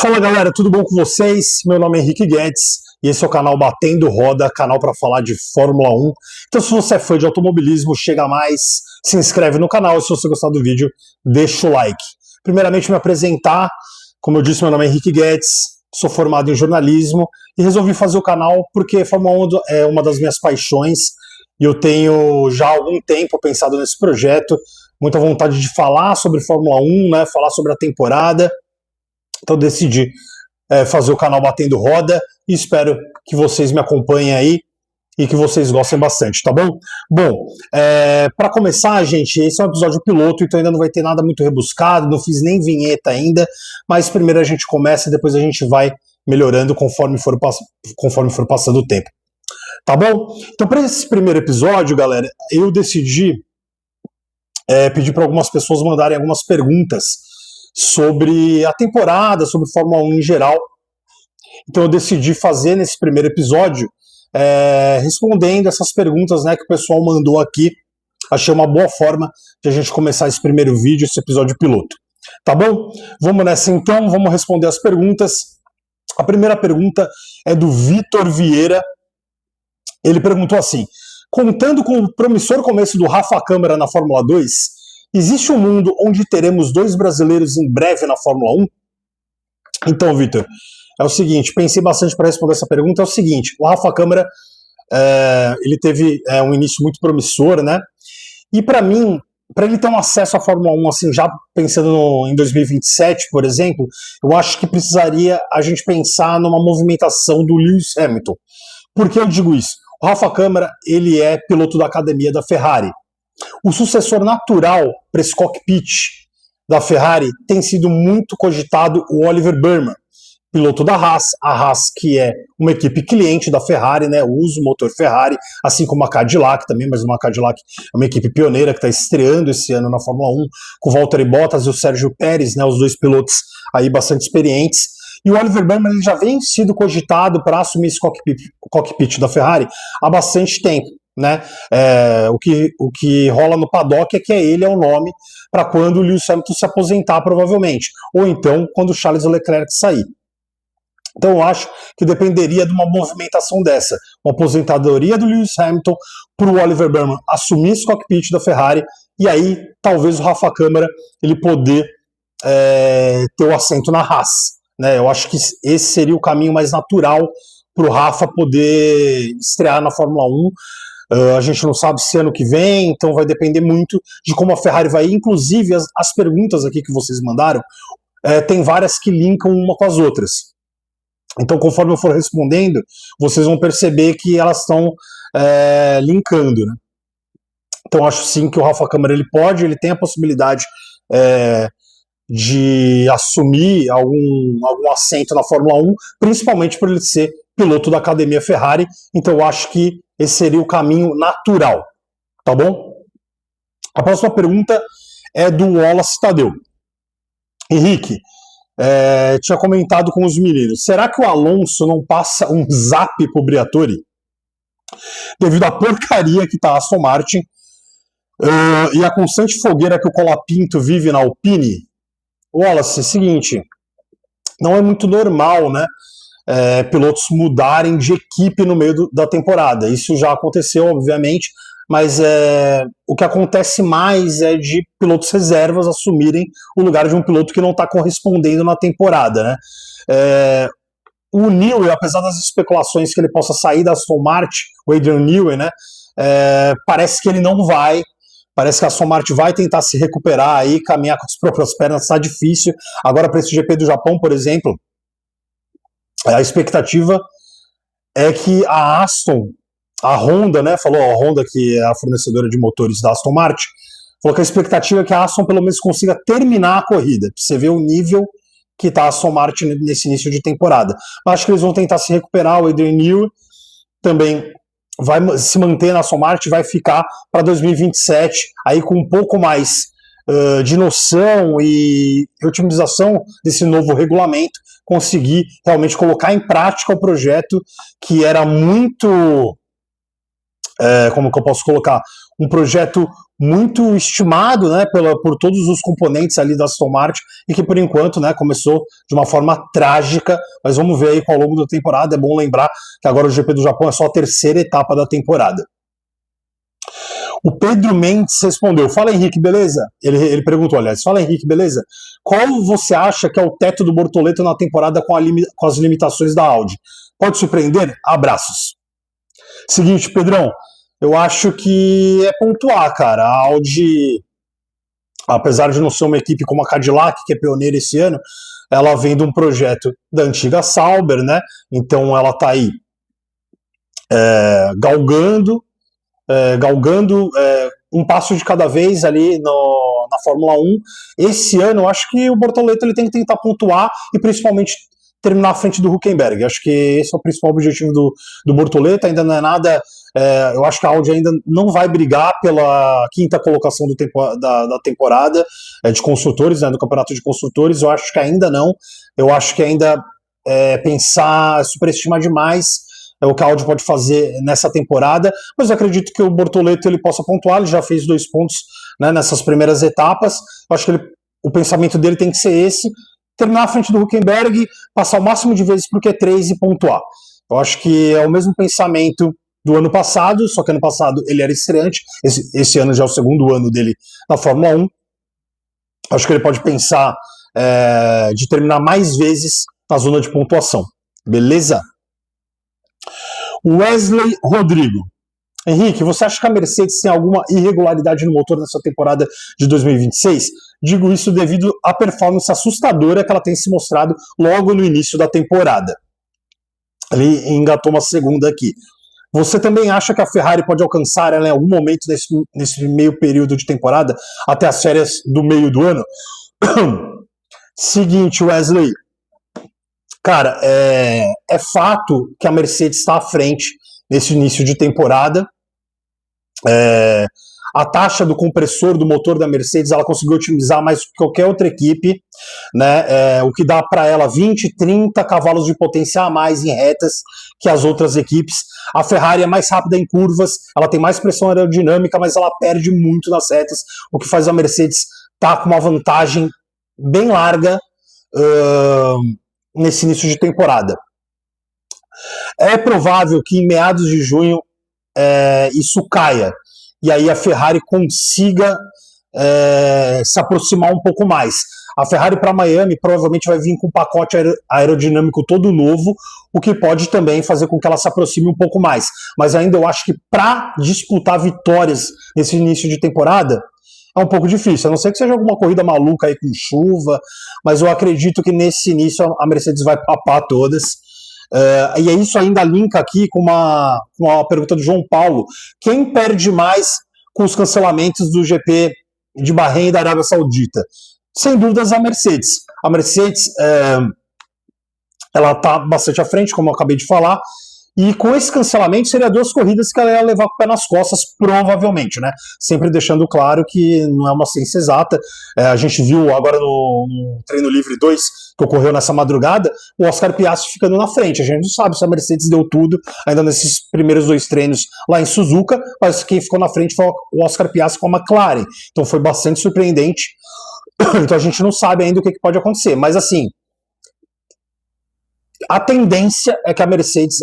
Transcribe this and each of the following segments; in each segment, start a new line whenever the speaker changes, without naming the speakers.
Fala galera, tudo bom com vocês? Meu nome é Henrique Guedes e esse é o canal Batendo Roda, canal para falar de Fórmula 1. Então se você é fã de automobilismo, chega mais, se inscreve no canal e se você gostar do vídeo, deixa o like. Primeiramente me apresentar, como eu disse, meu nome é Henrique Guedes, sou formado em jornalismo e resolvi fazer o canal porque Fórmula 1 é uma das minhas paixões e eu tenho já há algum tempo pensado nesse projeto, muita vontade de falar sobre Fórmula 1, né, falar sobre a temporada. Então decidi fazer o canal Batendo Roda e espero que vocês me acompanhem aí e que vocês gostem bastante, tá bom? Bom, para começar, gente, esse é um episódio piloto, então ainda não vai ter nada muito rebuscado, não fiz nem vinheta ainda, mas primeiro a gente começa e depois a gente vai melhorando conforme for passando o tempo, tá bom? Então para esse primeiro episódio, galera, eu decidi pedir para algumas pessoas mandarem algumas perguntas sobre a temporada, sobre Fórmula 1 em geral. Então eu decidi fazer nesse primeiro episódio respondendo essas perguntas, né, que o pessoal mandou aqui. Achei uma boa forma de a gente começar esse primeiro vídeo, esse episódio piloto. Tá bom? Vamos nessa então, vamos responder as perguntas. A primeira pergunta é do Vitor Vieira. Ele perguntou assim: contando com o promissor começo do Rafa Câmara na Fórmula 2, existe um mundo onde teremos dois brasileiros em breve na Fórmula 1? Então, Vitor, é o seguinte, pensei bastante para responder essa pergunta, é o seguinte, o Rafa Câmara, ele teve um início muito promissor, né? E para mim, para ele ter um acesso à Fórmula 1, assim, já pensando em 2027, por exemplo, eu acho que precisaria a gente pensar numa movimentação do Lewis Hamilton. Por que eu digo isso? O Rafa Câmara, ele é piloto da academia da Ferrari. O sucessor natural para esse cockpit da Ferrari tem sido muito cogitado o Oliver Burman, piloto da Haas, a Haas que é uma equipe cliente da Ferrari, né, usa o motor Ferrari, assim como a Cadillac também, mas uma Cadillac é uma equipe pioneira que está estreando esse ano na Fórmula 1, com o Valtteri Bottas e o Sérgio Pérez, né, os dois pilotos aí bastante experientes. E o Oliver Burman ele já vem sido cogitado para assumir esse cockpit da Ferrari há bastante tempo. Né? O que rola no paddock é que ele é o nome para quando o Lewis Hamilton se aposentar, provavelmente, ou então quando o Charles Leclerc sair. Então eu acho que dependeria de uma movimentação dessa, uma aposentadoria do Lewis Hamilton para o Oliver Burman assumir esse cockpit da Ferrari e aí talvez o Rafa Câmara ele poder ter o assento na Haas. Né? Eu acho que esse seria o caminho mais natural para o Rafa poder estrear na Fórmula 1. A gente não sabe se ano que vem, então vai depender muito de como a Ferrari vai ir. Inclusive, as perguntas aqui que vocês mandaram, tem várias que linkam uma com as outras. Então, conforme eu for respondendo, vocês vão perceber que elas estão linkando. Né? Então, acho sim que o Rafa Câmara ele tem a possibilidade de assumir algum assento na Fórmula 1, principalmente por ele ser piloto da Academia Ferrari. Então, eu acho que esse seria o caminho natural, tá bom? A próxima pergunta é do Wallace Tadeu. Henrique, tinha comentado com os meninos, será que o Alonso não passa um zap pro Briatore? Devido à porcaria que tá a Aston Martin e a constante fogueira que o Colapinto vive na Alpine? Wallace, seguinte, não é muito normal, né? Pilotos mudarem de equipe no meio da temporada. Isso já aconteceu, obviamente, mas o que acontece mais é de pilotos reservas assumirem o lugar de um piloto que não está correspondendo na temporada. Né? O Newey, apesar das especulações que ele possa sair da Aston Martin, o Adrian Newey, né, parece que ele não vai. Parece que a Aston Martin vai tentar se recuperar aí, caminhar com as próprias pernas, está difícil. Agora, para esse GP do Japão, por exemplo, a expectativa é que a Honda, né, falou a Honda, que é a fornecedora de motores da Aston Martin, falou que a expectativa é que a Aston pelo menos consiga terminar a corrida. Você vê o nível que está a Aston Martin nesse início de temporada. Mas acho que eles vão tentar se recuperar. O Adrian Newey também vai se manter na Aston Martin, vai ficar para 2027, aí com um pouco mais de noção e otimização desse novo regulamento, conseguir realmente colocar em prática o projeto que era muito, como que eu posso colocar, um projeto muito estimado, né, por todos os componentes ali da Aston Martin e que por enquanto, né, começou de uma forma trágica, mas vamos ver aí ao longo da temporada. É bom lembrar que agora o GP do Japão é só a terceira etapa da temporada. O Pedro Mendes respondeu: fala Henrique, beleza? Ele perguntou, aliás, fala Henrique, beleza? Qual você acha que é o teto do Bortoleto na temporada com as limitações da Audi? Pode surpreender? Abraços. Seguinte, Pedrão, eu acho que é pontuar, cara. A Audi, apesar de não ser uma equipe como a Cadillac, que é pioneira esse ano, ela vem de um projeto da antiga Sauber, né? Então ela tá aí galgando um passo de cada vez ali na Fórmula 1. Esse ano, eu acho que o Bortoleto ele tem que tentar pontuar e principalmente terminar à frente do Hülkenberg. Acho que esse é o principal objetivo do Bortoleto. Ainda não é nada. Eu acho que a Audi ainda não vai brigar pela quinta colocação da temporada de construtores, né, do campeonato de construtores. Eu acho que ainda não. Eu acho que ainda superestimar demais o que a Audi pode fazer nessa temporada, mas eu acredito que o Bortoleto ele possa pontuar. Ele já fez 2 pontos, né, nessas primeiras etapas. Eu acho que o pensamento dele tem que ser esse: terminar à frente do Hülkenberg, passar o máximo de vezes para o Q3 e pontuar. Eu acho que é o mesmo pensamento do ano passado, só que ano passado ele era estreante, esse ano já é o segundo ano dele na Fórmula 1. Acho que ele pode pensar de terminar mais vezes na zona de pontuação. Beleza? Wesley Rodrigo: Henrique, você acha que a Mercedes tem alguma irregularidade no motor nessa temporada de 2026? Digo isso devido à performance assustadora que ela tem se mostrado logo no início da temporada. Ele engatou uma segunda aqui. Você também acha que a Ferrari pode alcançar ela em algum momento nesse meio período de temporada, até as férias do meio do ano? Seguinte, Wesley. Cara, é fato que a Mercedes está à frente nesse início de temporada. A taxa do compressor do motor da Mercedes ela conseguiu otimizar mais que qualquer outra equipe, né? O que dá para ela 20, 30 cavalos de potência a mais em retas que as outras equipes. A Ferrari é mais rápida em curvas, ela tem mais pressão aerodinâmica, mas ela perde muito nas retas, o que faz a Mercedes estar com uma vantagem bem larga nesse início de temporada. É provável que em meados de junho isso caia, e aí a Ferrari consiga se aproximar um pouco mais. A Ferrari para Miami provavelmente vai vir com um pacote aerodinâmico todo novo, o que pode também fazer com que ela se aproxime um pouco mais. Mas ainda eu acho que para disputar vitórias nesse início de temporada é um pouco difícil, a não ser que seja alguma corrida maluca aí com chuva, mas eu acredito que nesse início a Mercedes vai papar todas. E isso ainda linka aqui com uma pergunta do João Paulo: quem perde mais com os cancelamentos do GP de Bahrein e da Arábia Saudita? Sem dúvidas a Mercedes. A Mercedes ela está bastante à frente, como eu acabei de falar, e com esse cancelamento seria 2 corridas que ela ia levar com o pé nas costas, provavelmente, né? Sempre deixando claro que não é uma ciência exata. A gente viu agora no Treino Livre 2, que ocorreu nessa madrugada, o Oscar Piastri ficando na frente. A gente não sabe se a Mercedes deu tudo ainda nesses primeiros 2 treinos lá em Suzuka, mas quem ficou na frente foi o Oscar Piastri com a McLaren. Então foi bastante surpreendente. Então a gente não sabe ainda o que pode acontecer. Mas assim, a tendência é que a Mercedes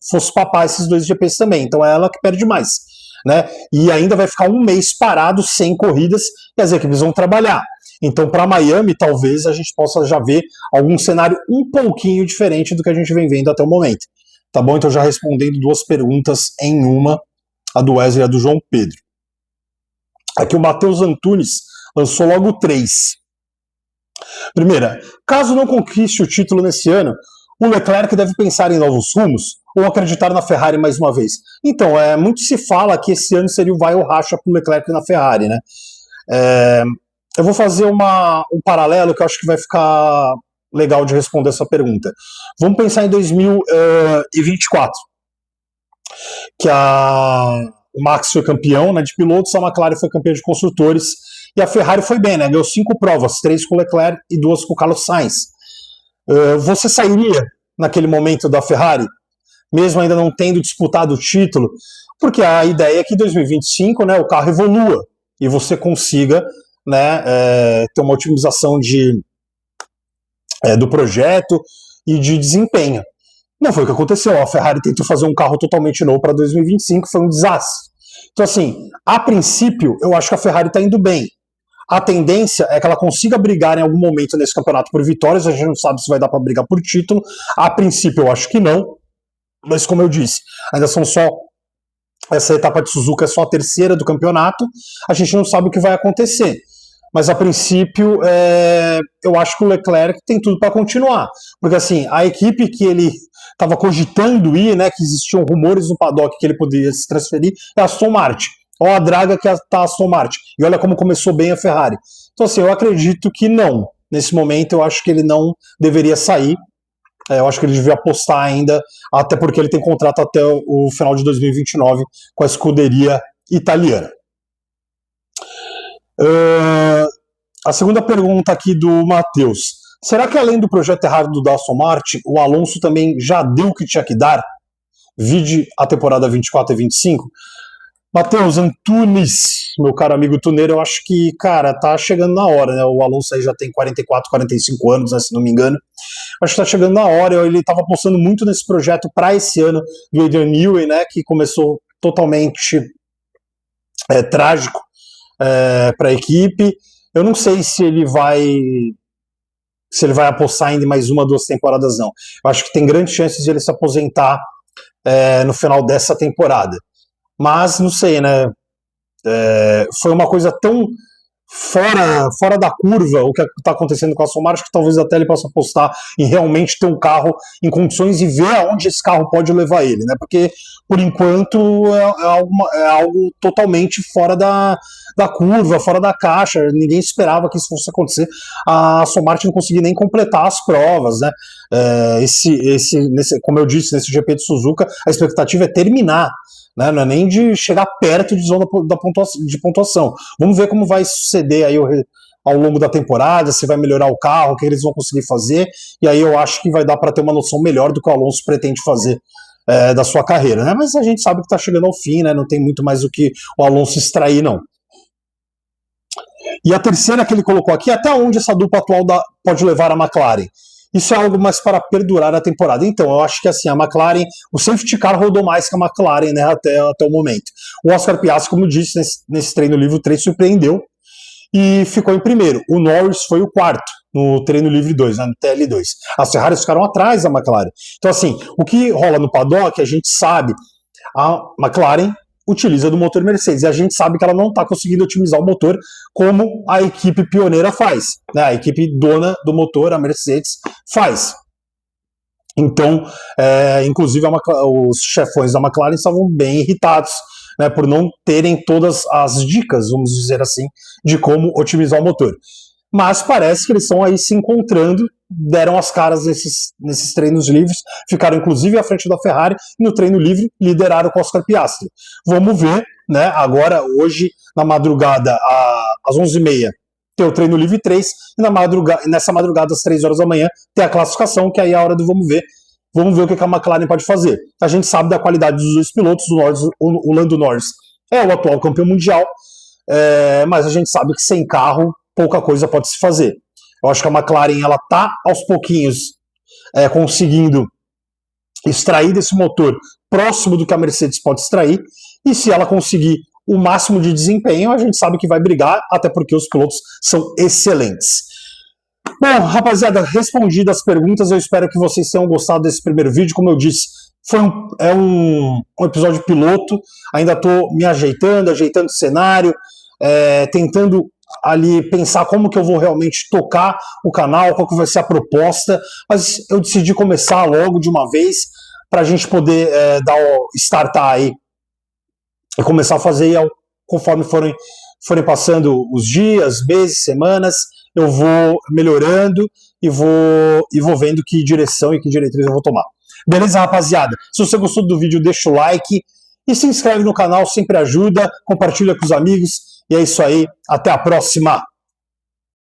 fosse papar esses 2 GPs também. Então é ela que perde mais, né? E ainda vai ficar um mês parado, sem corridas, e as equipes vão trabalhar. Então para Miami talvez a gente possa já ver algum cenário um pouquinho diferente do que a gente vem vendo até o momento. Tá bom? Então já respondendo 2 perguntas em uma, a do Wesley e a do João Pedro. Aqui o Matheus Antunes lançou logo 3. Primeira: caso não conquiste o título nesse ano, o Leclerc deve pensar em novos rumos ou acreditar na Ferrari mais uma vez? Então, muito se fala que esse ano seria o vai ou racha para o Leclerc na Ferrari, né? Eu vou fazer um paralelo que eu acho que vai ficar legal de responder essa pergunta. Vamos pensar em 2024, que o Max foi campeão, né, de pilotos, a McLaren foi campeã de construtores, e a Ferrari foi bem, né? Ganhou 5 provas, 3 com o Leclerc e 2 com o Carlos Sainz. Você sairia naquele momento da Ferrari, mesmo ainda não tendo disputado o título? porque a ideia é que em 2025, né, o carro evolua e você consiga, né, ter uma otimização do projeto e de desempenho. Não foi o que aconteceu. A Ferrari tentou fazer um carro totalmente novo para 2025, foi um desastre. Então, assim, a princípio, eu acho que a Ferrari está indo bem. A tendência é que ela consiga brigar em algum momento nesse campeonato por vitórias. A gente não sabe se vai dar para brigar por título. A princípio, eu acho que não. Mas, como eu disse, ainda são só. Essa etapa de Suzuka é só a terceira do campeonato. A gente não sabe o que vai acontecer. Mas, a princípio, eu acho que o Leclerc tem tudo para continuar. Porque, assim, a equipe que ele estava cogitando ir, né, que existiam rumores no paddock que ele poderia se transferir, é a Aston Martin. Olha a draga que está a Aston Martin. E olha como começou bem a Ferrari. Então, assim, eu acredito que não. Nesse momento, eu acho que ele não deveria sair. Eu acho que ele devia apostar ainda, até porque ele tem contrato até o final de 2029 com a escuderia italiana. A segunda pergunta aqui do Matheus. Será que além do projeto errado da Aston Martin, o Alonso também já deu o que tinha que dar? Vide a temporada 24 e 25? Matheus Antunes, meu caro amigo tuneiro, eu acho que, cara, tá chegando na hora, né? O Alonso aí já tem 44, 45 anos, né, se não me engano. Acho que tá chegando na hora. Ele tava apostando muito nesse projeto para esse ano do Adrian Newey, né? Que começou totalmente trágico para a equipe. Eu não sei se ele vai apostar ainda em mais uma, 2 temporadas, não. Eu acho que tem grandes chances de ele se aposentar no final dessa temporada. Mas, não sei, né? Foi uma coisa tão fora da curva o que está acontecendo com a Aston Martin, que talvez até ele possa apostar em realmente ter um carro em condições e ver aonde esse carro pode levar ele, né? Porque, por enquanto, é algo totalmente fora da curva, fora da caixa. Ninguém esperava que isso fosse acontecer. A Aston Martin não conseguia nem completar as provas, né? Como eu disse, nesse GP de Suzuka, a expectativa é terminar, né? Não é nem de chegar perto de zona de pontuação. Vamos ver como vai suceder aí ao longo da temporada, se vai melhorar o carro, o que eles vão conseguir fazer, e aí eu acho que vai dar para ter uma noção melhor do que o Alonso pretende fazer da sua carreira, né? Mas a gente sabe que está chegando ao fim, né? Não tem muito mais o que o Alonso extrair, não. E a terceira que ele colocou aqui, até onde essa dupla atual pode levar a McLaren? Isso é algo mais para perdurar a temporada. Então, eu acho que assim, a McLaren, o safety car rodou mais que a McLaren, né, até o momento. O Oscar Piastri, como disse, nesse treino livre 3 surpreendeu e ficou em primeiro. O Norris foi o quarto no treino livre 2, né, no TL2. As Ferraris ficaram atrás da McLaren. Então, assim, o que rola no paddock, a gente sabe, a McLaren utiliza do motor Mercedes, e a gente sabe que ela não está conseguindo otimizar o motor como a equipe pioneira faz, né? A equipe dona do motor, a Mercedes, faz. Então, inclusive os chefões da McLaren estavam bem irritados, né, por não terem todas as dicas, vamos dizer assim, de como otimizar o motor. Mas parece que eles estão aí se encontrando, deram as caras nesses treinos livres, ficaram inclusive à frente da Ferrari, e no treino livre lideraram com o Oscar Piastri. Vamos ver, né, agora, hoje, na madrugada, às 11h30, tem o treino livre 3, e nessa madrugada, às 3 horas da manhã, tem a classificação, que aí é a hora do vamos ver. Vamos ver o que a McLaren pode fazer. A gente sabe da qualidade dos dois pilotos, o Lando Norris é o atual campeão mundial, mas a gente sabe que sem carro, pouca coisa pode se fazer. Eu acho que a McLaren ela está aos pouquinhos conseguindo extrair desse motor próximo do que a Mercedes pode extrair, e se ela conseguir o máximo de desempenho, a gente sabe que vai brigar, até porque os pilotos são excelentes. Bom, rapaziada, respondidas as perguntas, eu espero que vocês tenham gostado desse primeiro vídeo. Como eu disse, foi um episódio piloto, ainda estou me ajeitando o cenário, tentando ali pensar como que eu vou realmente tocar o canal, qual que vai ser a proposta, mas eu decidi começar logo de uma vez para a gente poder startar aí e começar a fazer conforme forem passando os dias, meses, semanas, eu vou melhorando e vou vendo que direção e que diretriz eu vou tomar. Beleza, rapaziada? Se você gostou do vídeo, deixa o like e se inscreve no canal, sempre ajuda, compartilha com os amigos. E é isso aí, até a próxima!